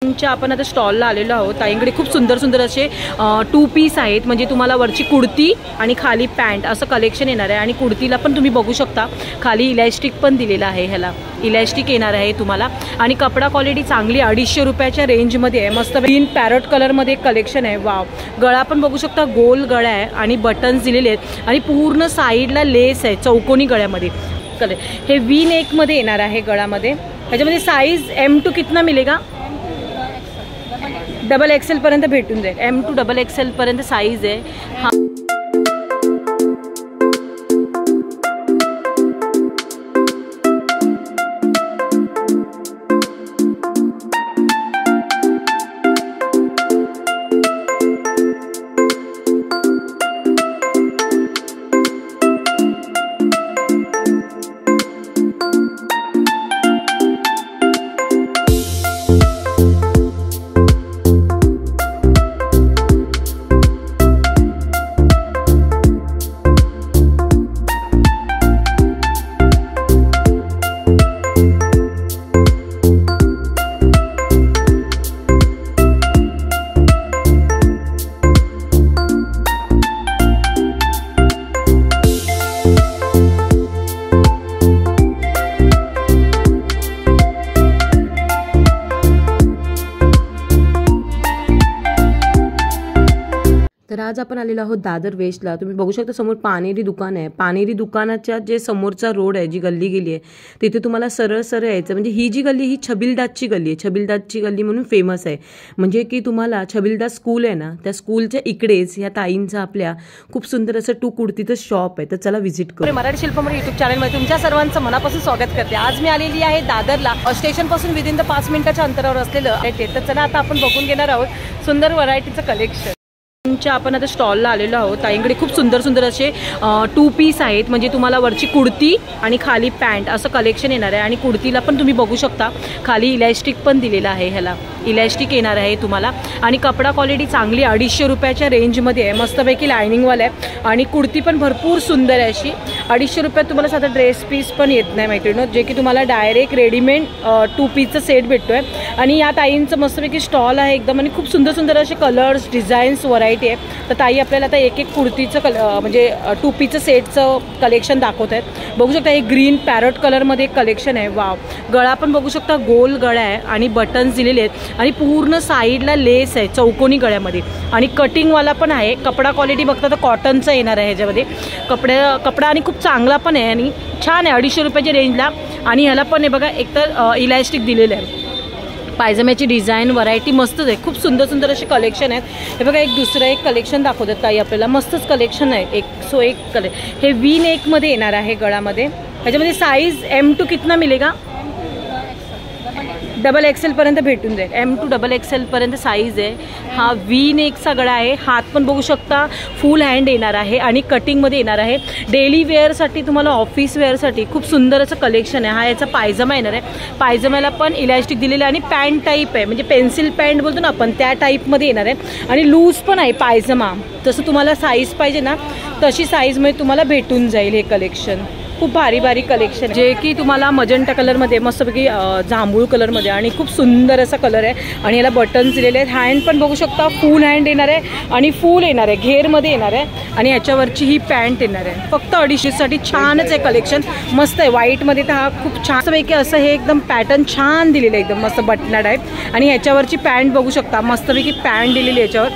आपण आता स्टॉलला आलेलो आहोत। ताईंकडे खूप सुंदर सुंदर असे 2 पीस आहेत, म्हणजे तुम्हाला वरची कुर्ती आणि खाली पॅन्ट असं कलेक्शन येणार आहे। आणि कुर्तीला पण तुम्ही बघू शकता खाली इलास्टिक पण दिलेला आहे, ह्याला इलास्टिक येणार आहे तुम्हाला। आणि कपडा क्वालिटी चांगली 250 रुपयाच्या रेंजमध्ये आहे। मस्त ग्रीन पॅरट कलरमध्ये कलेक्शन आहे। वाव, गळा पण बघू शकता गोल गळा आहे आणि बटन्स दिलेले आहेत आणि पूर्ण साईडला लेस आहे चौकोनी गळ्यामध्ये कलर। हे वी नेक मध्ये येणार आहे गळामध्ये। ह्याच्यामध्ये साइज M2 कितना मिलेगा? डबल एक्सेल पर्यंत भेटून जाईल। M2 डबल एक्सेल पर्यंत साइज आहे हा। तर आज आपण आलेलो आहोत दादर वेस्टला। तुम्ही बघू शकता समोर पानेरी दुकान आहे। पानेरी दुकानाच्या जे समोरचा रोड आहे, जी गल्ली गेली आहे, तिथे तुम्हाला सरळ सरळ यायचं। म्हणजे ही जी गल्ली ही छबिलदासची गल्ली आहे। छबिलदासची गल्ली म्हणून फेमस आहे। म्हणजे की तुम्हाला छबिलदास स्कूल आहे ना, त्या स्कूलच्या इकडेच ह्या ताईंचा आपल्या खूप सुंदर असं 2 कुर्तीचं शॉप आहे। तर चला व्हिजिट करू। मराठी शिल्पमोड यूट्यूब चॅनलमध्ये तुमच्या सर्वांचं मनापासून स्वागत करते। आज मी आलेली आहे दादरला, स्टेशनपासून विदिन द 5 मिनिटाच्या अंतरावर असलेलं आहे। तर चला आता आपण बघून घेणार आहोत सुंदर व्हरायटीचं कलेक्शन। आपण आता स्टॉलला आलेलो आहोत। ताईंकडे खूप सुंदर सुंदर असे 2 पीस आहेत, म्हणजे तुम्हाला वरची कुर्ती आणि खाली पॅन्ट असं कलेक्शन येणार आहे। आणि कुर्तीला पण तुम्ही बघू शकता खाली इलास्टिक पण दिलेला आहे, ह्याला इलास्टिक येणार आहे तुम्हाला। आणि कपडा क्वालिटी चांगली 250 रुपयाच्या रेंजमध्ये आहे। मस्तपैकी लायनिंगवाला आहे आणि कुर्ती पण भरपूर सुंदर आहे अशी। 250 रुपयात तुम्हाला साधा ड्रेस पीस पण येत नाही मैत्रिणी, जे की तुम्हाला डायरेक्ट रेडीमेड 2 पीसचं सेट भेटतोय। आणि या ताईंचं मस्तपैकी स्टॉल आहे एकदम, आणि खूप सुंदर सुंदर असे कलर्स डिझाईन्स व्हरायटी आहे। तर ताई आपल्याला आता एक एक कुर्तीचं म्हणजे 2 पीसचं सेटचं कलेक्शन दाखवत आहेत। बघू शकता हे ग्रीन पॅरट कलरमध्ये एक कलेक्शन आहे। वाव, गळा पण बघू शकता गोल गळा आहे आणि बटन्स दिलेले आहेत आणि पूर्ण साईडला लेस आहे चौकोनी गळ्यामध्ये आणि कटिंगवाला पण आहे। कपडा क्वालिटी बघता तर कॉटनचा येणार आहे ह्याच्यामध्ये। कपडा आणि खूप चांगला पण आहे आणि छान आहे 250 रुपयाच्या रेंजला। आणि ह्याला पण आहे बघा एकतर इलास्टिक दिलेलं आहे। पायजम्याची डिझाईन व्हरायटी मस्तच आहे। खूप सुंदर सुंदर असे कलेक्शन आहेत। हे बघा एक दुसरं एक कलेक्शन दाखवतात ताई आपल्याला, मस्तच कलेक्शन आहे। 101 कलर। हे वी नेक मध्ये येणार आहे गळामध्ये। ह्याच्यामध्ये साइज M2 कितना मिलेगा? डबल एक्सेल पर्यंत भेटून जाईल। M2 डबल एक्सेल पर्यंत साइज आहे हा। वी नेकचा गळा आहे। हात पण बघू शकता फुल हँड येणार आहे आणि कटिंगमध्ये येणार आहे। डेली वेअरसाठी तुम्हाला ऑफिस वेअरसाठी खूप सुंदर असं कलेक्शन आहे। हा याचा पायजमा येणार आहे। पायजम्याला पण इलास्टिक दिलेलं आहे आणि पॅन्ट टाईप आहे, म्हणजे पेन्सिल पॅन्ट बोलतो ना आपण, त्या टाईपमध्ये येणार आहे। आणि लूज पण आहे पायजमा, जसं तुम्हाला साईज पाहिजे ना तशी साईजमध्ये तुम्हाला भेटून जाईल हे कलेक्शन। खूप भारी भारी कलेक्शन, जे की तुम्हाला मजंटा कलरमध्ये मस्तपैकी जांभूळ कलरमध्ये आणि खूप सुंदर असा कलर आहे। आणि याला बटन्स दिलेले आहेत। हँड पण बघू शकता फुल हँड येणार आहे आणि फुल येणार आहे, घेरमध्ये येणार आहे। आणि ह्याच्यावरची ही पॅन्ट येणार आहे। फक्त 250 साठी छानच आहे कलेक्शन, मस्त आहे। व्हाईटमध्ये तर हा खूप छानपैकी असं हे एकदम पॅटर्न छान दिलेलं आहे, एकदम मस्त बटना टाईप। आणि ह्याच्यावरची पॅन्ट बघू शकता मस्तपैकी पॅन्ट दिलेली याच्यावर।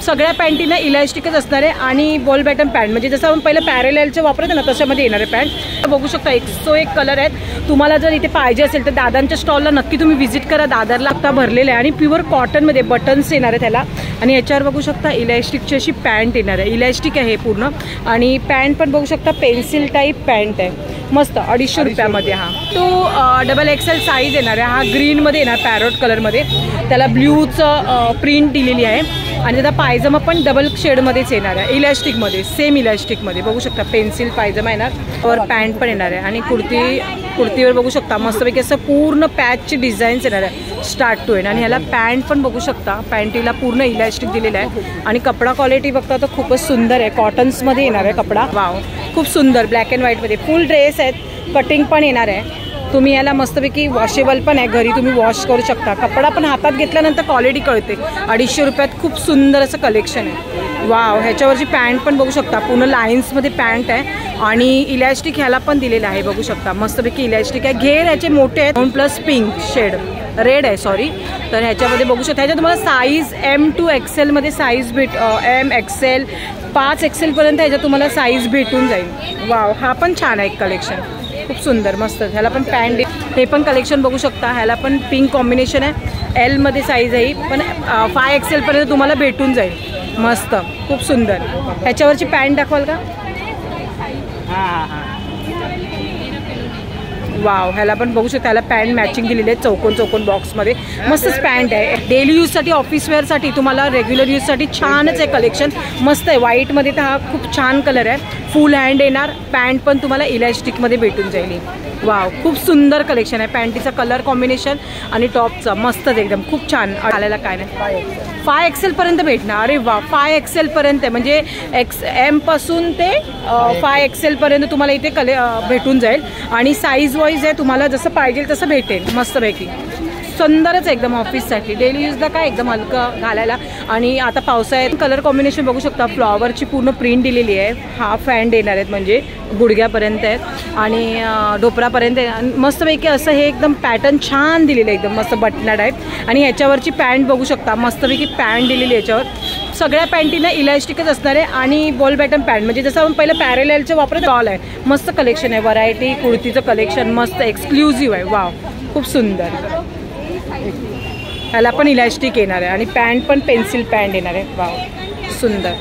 सगळ्या पॅन्टीना इलास्टिकच असणार आहे आणि बॉल बॅटन पॅन्ट, म्हणजे जसं आपण पहिलं पॅरेललचं वापरतो ना तशामध्ये येणार आहे पॅन्ट। बघू शकता 101 कलर आहेत। तुम्हाला जर इथे पाहिजे असेल तर दादांच्या स्टॉलला नक्की तुम्ही व्हिजिट करा। दादरला आता भरलेलं आहे आणि प्युअर कॉटनमध्ये बटन्स येणार आहे त्याला। आणि याच्यावर बघू शकता इलास्टिकची अशी पॅन्ट येणार आहे, इलास्टिक आहे हे पूर्ण। आणि पॅन्ट पण बघू शकता पेन्सिल टाईप पॅन्ट आहे, मस्त 250 रुपयामध्ये। हा तो डबल एक्सेल साईज येणार आहे। हा ग्रीनमध्ये येणार पॅरोट कलरमध्ये, त्याला ब्ल्यूचं प्रिंट दिलेली आहे। आणि त्याचा पायजमा पण डबल शेडमध्येच येणार आहे, इलास्टिकमध्ये, सेम इलास्टिकमध्ये बघू शकता। पेन्सिल पायजमा येणार, वर पॅन्ट पण येणार आहे। आणि कुर्तीवर बघू शकता मस्तपैकी असं पूर्ण पॅचची डिझाईन्स येणार आहे स्टार्ट टू एंड। आणि ह्याला पॅन्ट पण बघू शकता, पॅन्टीला पूर्ण इलास्टिक दिलेलं आहे। आणि कपडा क्वालिटी बघता तर खूपच सुंदर आहे, कॉटन्समध्ये येणार आहे कपडा। वाव, खूप सुंदर ब्लॅक अँड व्हाईटमध्ये फुल ड्रेस आहेत, कटिंग पण येणार आहे। तुम्ही याला मस्तपैकी वॉशेबल पण आहे, घरी तुम्ही वॉश करू शकता. कपडा पण हातात घेतल्यानंतर क्वालिटी कळते. 250 रुपयात खूप सुंदर असं कलेक्शन आहे. वाव, ह्याच्यावरची पॅन्ट पण बघू शकता, पूर्ण लाईन्समध्ये पॅन्ट आहे आणि इलॅस्टिक ह्याला पण दिलेलं आहे. बघू शकता मस्तपैकी इलॅस्टिक आहे. घेर ह्याचे मोठे आहेत, 2+ पिंक शेड, रेड आहे सॉरी. तर ह्याच्यामध्ये बघू शकता, ह्याच्यात तुम्हाला साईज M to XL मध्ये साईज M XL 5 XL पर्यंत ह्याच्यात तुम्हाला साईज भेटून जाईल. वाव, हा पण छान आहे कलेक्शन, खूप सुंदर मस्त. ह्याला पण पॅन्ट, हे पण कलेक्शन बघू शकता. ह्याला पण पिंक कॉम्बिनेशन आहे, L मध्ये साईज आहे, पण 5 XL पर्यंत तुम्हाला भेटून जाईल. मस्त, खूप सुंदर. ह्याच्यावरची पॅन्ट दाखवाल का? वाव, ह्याला पण बघू शकता, ह्याला पॅन्ट मॅचिंग दिलेली आहे चौकोन बॉक्समध्ये. मस्तच पॅन्ट आहे. डेली यूजसाठी, ऑफिस वेअरसाठी, तुम्हाला रेग्युलर यूजसाठी छानच आहे कलेक्शन. मस्त आहे. व्हाईटमध्ये तर हा खूप छान कलर आहे. फुल हँड येणार. पॅन्ट पण तुम्हाला इलॅस्टिकमध्ये भेटून जाईल. वाव, खूप सुंदर कलेक्शन आहे. पॅन्टीचा कलर कॉम्बिनेशन आणि टॉपचा मस्तच एकदम, खूप छान. आल्याला काय नाही, 5 XL पर्यंत भेटणार. अरे वा, 5 XL पर्यंत आहे, म्हणजे M पासून ते 5 XL पर्यंत तुम्हाला इथे भेटून जाईल. आणि साईज वाईज आहे, तुम्हाला जसं पाहिजे तसं भेटेल. मस्तपैकी सुंदरच एकदम ऑफिससाठी, डेली यूजला काय एकदम हलकं घालायला. आणि आता पावसाळ्यात कलर कॉम्बिनेशन बघू शकता. फ्लॉवरची पूर्ण प्रिंट दिलेली आहे. हाफ हँड येणार आहेत, म्हणजे गुडघ्यापर्यंत आहेत आणि डोपरापर्यंत आहे. आणि मस्तपैकी असं हे एकदम पॅटर्न छान दिलेलं आहे, एकदम मस्त बटना टाईप. आणि ह्याच्यावरची पॅन्ट बघू शकता, मस्तपैकी पॅन्ट दिलेली आहे याच्यावर. सगळ्या पॅन्टीना इलॅस्टिकच असणार आहे आणि बॉल बॅटन पॅन्ट, म्हणजे जसं आपण पहिलं पॅरेललचे वापरत टॉल आहे. मस्त कलेक्शन आहे, व्हरायटी कुर्तीचं कलेक्शन मस्त एक्सक्लुझिव्ह आहे. वाव, खूप सुंदर. ह्याला पण इलॅस्टिक येणार आहे आणि पॅन्ट पण पेन्सिल पॅन्ट येणार आहे. वाव, सुंदर.